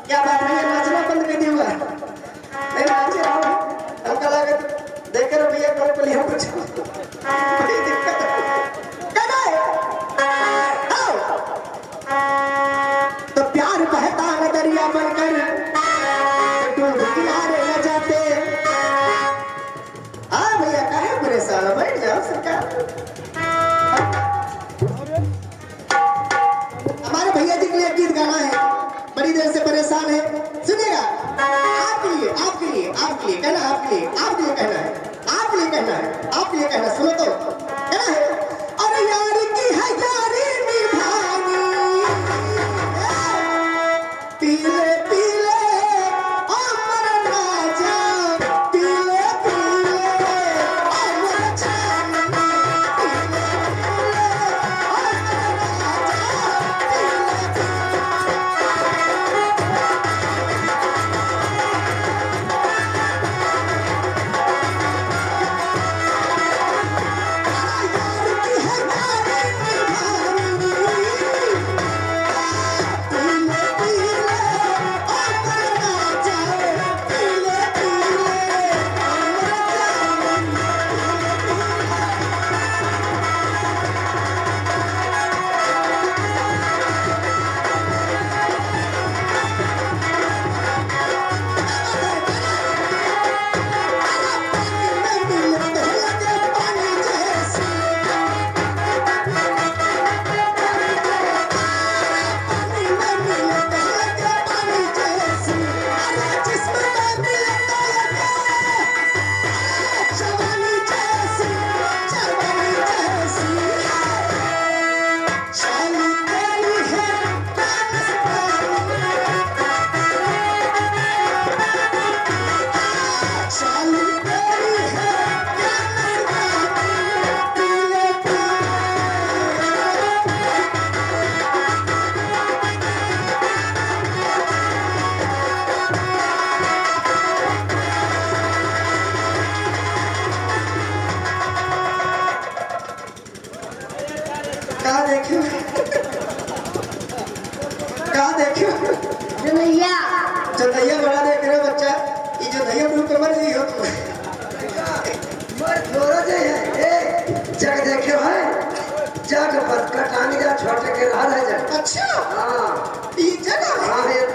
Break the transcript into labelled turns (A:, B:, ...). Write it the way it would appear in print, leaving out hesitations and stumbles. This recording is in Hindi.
A: क्या बात है, नाचना बंद कर दिया नहीं नाचे रहो हमका लागत देख कर भैया करो पहले हम कुछ बड़ी दिक्कत कहना है हेलो तो प्यार बहता है दरिया बनकर डूब किनारे न जाते। हाँ भैया काहे परेशान बैठ जाओ सरकार। हमारे भैया जी के लिए गीत गाना है, बड़ी देर से परेशान है, सुनिएगा। आपके लिए आपके लिए आपके लिए कहना, आपके लिए कहना है, आपके लिए कहना है, आपके लिए कहना, सुनो तो कहना है। अरे यार की है यारी निभानी पीले पीले अमर राजा पीले पीले अमर चांदनी पीले जो दैया बड़ा देख रहे बच्चा, ये जो दैया ब्लू कमर नहीं हो तो
B: मर थोड़ा जे है ए जग देखे है जग बस कटानी जा छोटे के रहा है जग।
A: अच्छा
B: हां
A: ये जगह
B: हां ये